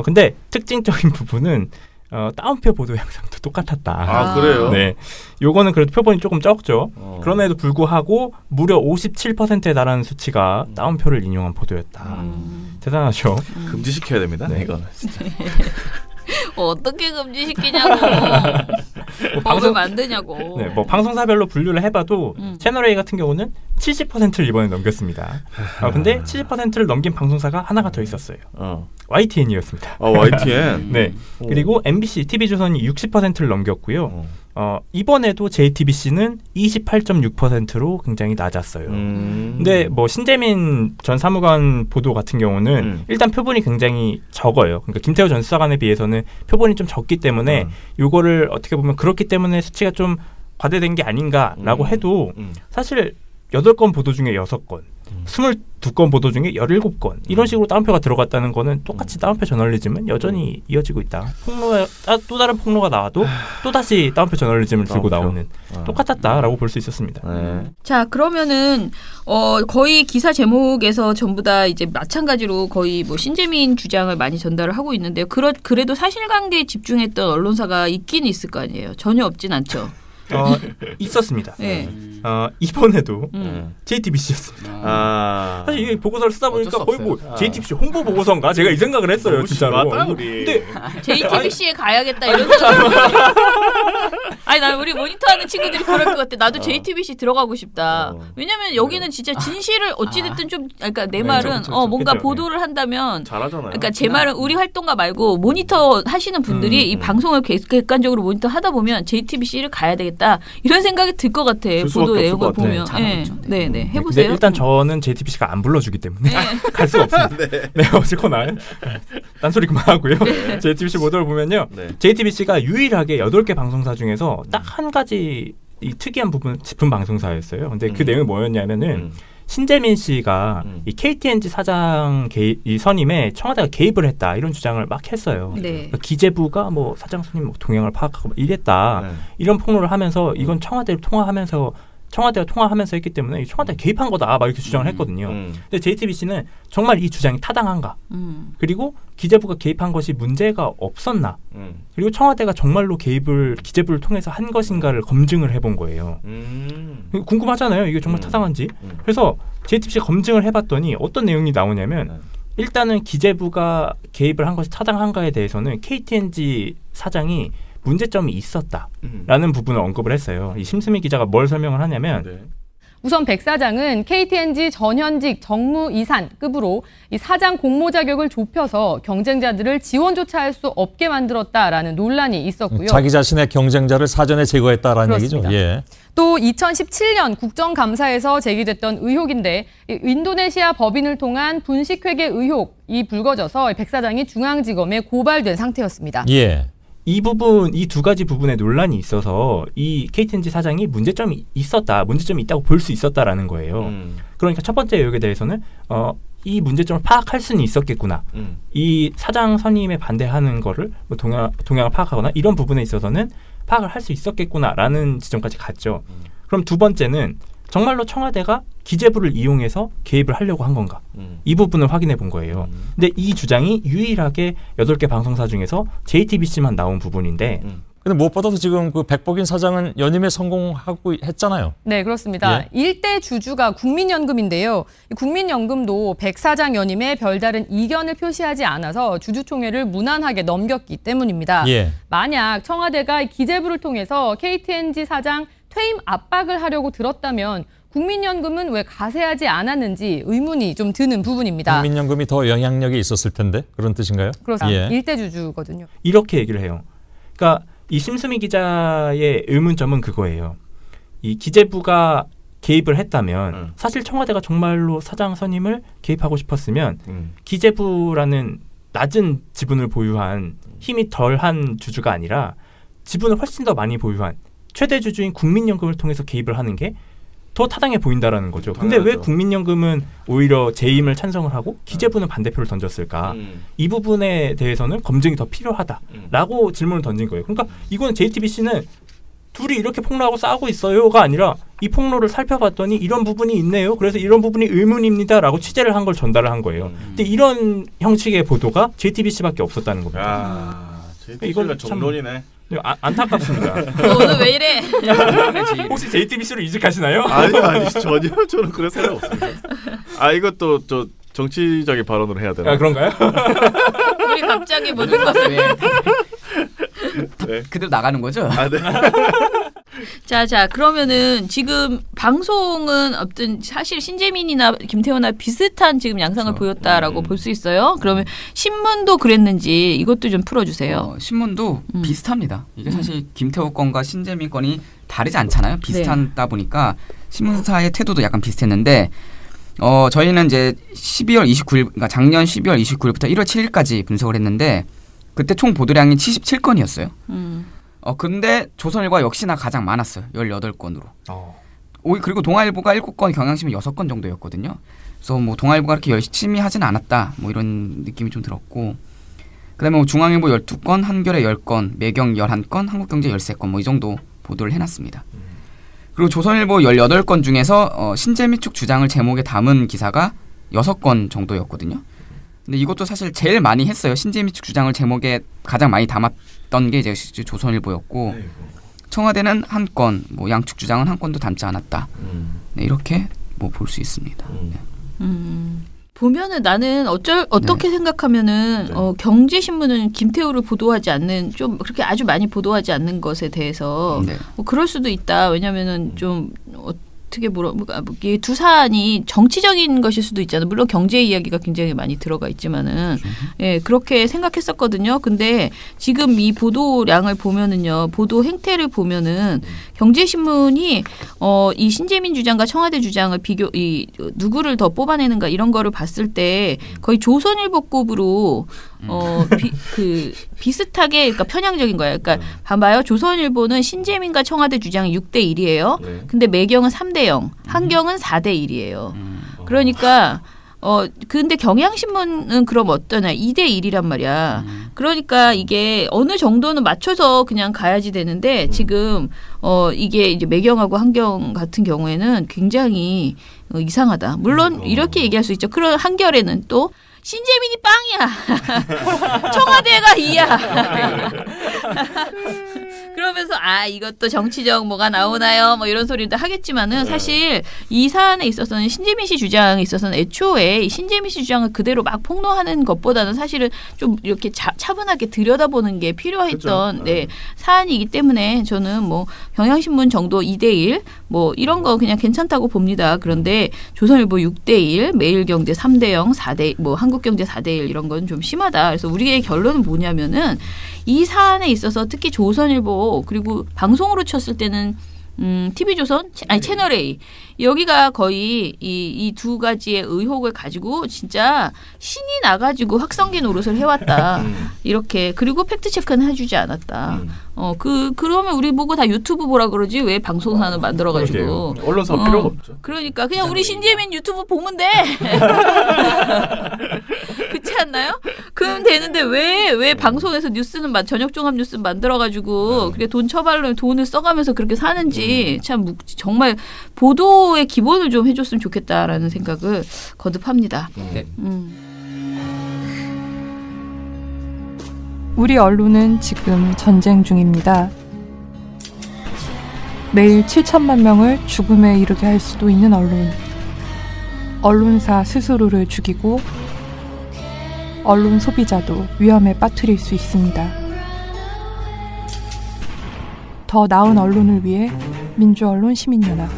근데 특징적인 부분은 따옴표 보도 양상도 똑같았다. 그래요? 네. 요거는 그래도 표본이 조금 적죠. 그럼에도 불구하고 무려 57%에 달하는 수치가 따옴표를 인용한 보도였다. 대단하죠. 금지시켜야 됩니다. 네, 이거는 진짜. 어떻게 금지시키냐고. 법을 만드냐고. 네, 뭐 방송사별로 분류를 해봐도 채널A 같은 경우는 70%를 이번에 넘겼습니다. 근데 70%를 넘긴 방송사가 하나가 더 있었어요. YTN이었습니다. YTN? 네. 그리고 MBC, TV조선이 60%를 넘겼고요. 이번에도 JTBC는 28.6%로 굉장히 낮았어요. 근데 뭐 신재민 전 사무관 보도 같은 경우는 일단 표본이 굉장히 적어요. 그러니까 김태우 전 수사관에 비해서는 표본이 좀 적기 때문에 요거를 어떻게 보면 그렇기 때문에 수치가 좀 과대된 게 아닌가라고 해도 사실 8건 보도 중에 6건, 22건 보도 중에 17건 이런 식으로 따옴표가 들어갔다는 거는 똑같이 따옴표 저널리즘은 여전히 이어지고 있다. 또 다른 폭로가 나와도 또다시 따옴표 저널리즘을 들고 나오는 똑같았다라고 볼 수 있었습니다. 자, 그러면은 거의 기사 제목에서 전부 다 이제 마찬가지로 거의 뭐 신재민 주장을 많이 전달을 하고 있는데요. 그래도 사실관계에 집중했던 언론사가 있긴 있을 거 아니에요. 전혀 없진 않죠. 있었습니다. 네. 이번에도 JTBC였습니다. 사실 이 보고서를 쓰다 보니까 거의 뭐 JTBC 홍보 보고서인가 제가 이 생각을 했어요. 진짜로. 근데 JTBC에 가야겠다 이런 생각. 아니 나 우리 모니터하는 친구들이 그럴 것 같아. 나도 JTBC 들어가고 싶다. 왜냐면 여기는 진짜 진실을 어찌됐든 좀 그러니까 내 말은 뭔가 보도를 한다면 잘하잖아요. 그러니까 제 말은 우리 활동가 말고 모니터 하시는 분들이 이 방송을 객관적으로 모니터 하다 보면 JTBC를 가야 되겠다. 이런 생각이 들 것 같아. 보도 내용을 보면. 네, 해보세요. 일단 저는 JTBC가 안 불러주기 때문에 갈 수가 없습니다. 네, 어쨌거나 딴소리 그만하고요. JTBC 보도를 보면요. JTBC가 유일하게 8개 방송사 중에서 딱 한 가지 이 특이한 부분 짚은 방송사였어요. 근데 그 내용이 뭐였냐면은 신재민 씨가 이 KTNG 사장 이 선임에 청와대가 개입을 했다 이런 주장을 막 했어요. 그러니까 기재부가 뭐 사장 선임 동향을 파악하고 이랬다 이런 폭로를 하면서 이건 청와대가 통화하면서 했기 때문에 청와대가 개입한 거다 막 이렇게 주장을 했거든요. 근데 JTBC는 정말 이 주장이 타당한가? 그리고 기재부가 개입한 것이 문제가 없었나? 그리고 청와대가 정말로 개입을 기재부를 통해서 한 것인가를 검증을 해본 거예요. 궁금하잖아요. 이게 정말 타당한지. 그래서 JTBC가 검증을 해봤더니 어떤 내용이 나오냐면 일단은 기재부가 개입을 한 것이 타당한가에 대해서는 KTNG 사장이 문제점이 있었다라는 부분을 언급을 했어요. 이 심수미 기자가 뭘 설명을 하냐면 우선 백 사장은 KTNG 전현직 정무이사급으로 이 사장 공모 자격을 좁혀서 경쟁자들을 지원조차 할 수 없게 만들었다라는 논란이 있었고요. 자기 자신의 경쟁자를 사전에 제거했다라는 그렇습니다. 얘기죠. 예. 또 2017년 국정감사에서 제기됐던 의혹인데 인도네시아 법인을 통한 분식회계 의혹이 불거져서 백 사장이 중앙지검에 고발된 상태였습니다. 예. 이 두 가지 부분에 논란이 있어서 이 KTNG 사장이 문제점이 있다고 볼 수 있었다라는 거예요. 그러니까 첫 번째 의혹에 대해서는 이 문제점을 파악할 수는 있었겠구나. 이 사장 선임에 반대하는 거를 뭐 동향을 파악하거나 이런 부분에 있어서는 파악을 할 수 있었겠구나라는 지점까지 갔죠. 그럼 두 번째는 정말로 청와대가 기재부를 이용해서 개입을 하려고 한 건가? 이 부분을 확인해 본 거예요. 근데 이 주장이 유일하게 8개 방송사 중에서 JTBC만 나온 부분인데 근데 무엇보다도 지금 그 백복인 사장은 연임에 성공하고 했잖아요. 네, 그렇습니다. 예. 일대 주주가 국민연금인데요. 국민연금도 백 사장 연임에 별다른 이견을 표시하지 않아서 주주총회를 무난하게 넘겼기 때문입니다. 예. 만약 청와대가 기재부를 통해서 KTNG 사장 퇴임 압박을 하려고 들었다면 국민연금은 왜 가세하지 않았는지 의문이 좀 드는 부분입니다. 국민연금이 더 영향력이 있었을 텐데 그런 뜻인가요? 그렇습니다. 예. 일대 주주거든요. 이렇게 얘기를 해요. 그러니까 이 심수미 기자의 의문점은 그거예요. 이 기재부가 개입을 했다면 사실 청와대가 정말로 사장 선임을 개입하고 싶었으면 기재부라는 낮은 지분을 보유한 힘이 덜한 주주가 아니라 지분을 훨씬 더 많이 보유한 최대 주주인 국민연금을 통해서 개입을 하는 게 더 타당해 보인다라는 거죠. 근데 왜 국민연금은 오히려 재임을 찬성을 하고 기재부는 반대표를 던졌을까? 이 부분에 대해서는 검증이 더 필요하다라고 질문을 던진 거예요. 그러니까 이건 JTBC는 둘이 이렇게 폭로하고 싸우고 있어요가 아니라 이 폭로를 살펴봤더니 이런 부분이 있네요. 그래서 이런 부분이 의문입니다라고 취재를 한 걸 전달을 한 거예요. 근데 이런 형식의 보도가 JTBC밖에 없었다는 겁니다. 이건 정론이네. 안타깝습니다. 오늘 왜 이래? 혹시 JTBC로 이직하시나요? 아니 전혀 저는 그럴 생각 없습니다. 이것도 저 정치적인 발언을 해야 되나? 그런가요? 우리 갑자기 모든 것을 네. 그대로 나가는 거죠? 네. 자, 그러면은 지금 방송은 어떤 사실 신재민이나 김태호나 비슷한 지금 양상을 보였다라고 볼 수 있어요. 그러면 신문도 그랬는지 이것도 좀 풀어주세요. 신문도 비슷합니다. 이게 사실 김태호 건과 신재민 건이 다르지 않잖아요. 비슷하다 보니까 신문사의 태도도 약간 비슷했는데 저희는 이제 12월 29일, 그러니까 작년 12월 29일부터 1월 7일까지 분석을 했는데 그때 총 보도량이 77건이었어요. 근데 조선일보가 역시나 가장 많았어요. 18건으로. 그리고 동아일보가 7건, 경향신문 6건 정도였거든요. 그래서 뭐 동아일보가 그렇게 열심히 하진 않았다. 뭐 이런 느낌이 좀 들었고. 그다음에 뭐 중앙일보 12건, 한겨레 10건, 매경 11건, 한국경제 13건 뭐 이 정도 보도를 해놨습니다. 그리고 조선일보 18건 중에서 신재민 측 주장을 제목에 담은 기사가 6건 정도였거든요. 근데 이것도 사실 제일 많이 했어요. 신재민 측 주장을 제목에 가장 많이 담았던 게 이제 조선일보였고 청와대는 한 건, 뭐 양측 주장은 한 건도 담지 않았다. 네, 이렇게 뭐 볼 수 있습니다. 보면은 나는 어떻게 생각하면은 경제신문은 김태우를 보도하지 않는 좀 그렇게 아주 많이 보도하지 않는 것에 대해서 뭐 그럴 수도 있다. 왜냐면은 좀 어떻게 이게 두 사안이 정치적인 것일 수도 있잖아요. 물론 경제 이야기가 굉장히 많이 들어가 있지만은 그렇게 생각했었거든요. 근데 지금 이 보도량을 보면은요, 보도 행태를 보면은 경제신문이 이 신재민 주장과 청와대 주장을 누구를 더 뽑아내는가 이런 거를 봤을 때 거의 조선일보급으로 비슷하게 그러니까 편향적인 거예요. 그러니까 봐봐요. 조선일보는 신재민과 청와대 주장이 6대 1이에요. 근데 매경은 3대 0, 한경은 4대 1이에요. 그러니까 근데 경향신문은 그럼 어떠냐? 2대 1이란 말이야. 그러니까 이게 어느 정도는 맞춰서 그냥 가야지 되는데 지금 이게 이제 매경하고 한경 같은 경우에는 굉장히 이상하다. 물론 이렇게 얘기할 수 있죠. 그런 한결에는 또 신재민이 빵이야. 청와대가 2야. 그러면서 이것도 정치적 뭐가 나오나요? 뭐 이런 소리도 하겠지만은 사실 이 사안에 있어서는 신재민 씨 주장에 있어서는 애초에 신재민 씨 주장을 그대로 막 폭로하는 것보다는 사실은 좀 이렇게 차분하게 들여다보는 게 필요했던 사안이기 때문에 저는 뭐 경향신문 정도 2대1 뭐 이런 거 그냥 괜찮다고 봅니다. 그런데 조선일보 6대1, 매일경제 3대0, 4대 뭐 한국경제 4대1 이런 건 좀 심하다. 그래서 우리의 결론은 뭐냐면은 이 사안에 있어서 특히 조선일보 그리고 방송으로 쳤을 때는 TV조선 아니 채널A 여기가 거의 이 두 가지의 의혹을 가지고 진짜 신이 나가지고 확성기 노릇을 해왔다. 이렇게 그리고 팩트 체크는 해주지 않았다. 그러면 우리 보고 다 유튜브 보라 그러지 왜 방송사는 만들어가지고 언론사 필요가 없죠. 그러니까 그냥 우리 신재민 유튜브 보면 돼. 그렇지 않나요? 그럼 되는데 왜 방송에서 뉴스는 저녁 종합 뉴스 만들어가지고 그게 돈 처발로 돈을 써가면서 그렇게 사는지 참 정말 보도의 기본을 좀 해줬으면 좋겠다라는 생각을 거듭합니다. 우리 언론은 지금 전쟁 중입니다. 매일 7천만 명을 죽음에 이르게 할 수도 있는 언론. 언론사 스스로를 죽이고 언론 소비자도 위험에 빠뜨릴 수 있습니다. 더 나은 언론을 위해 민주언론 시민연합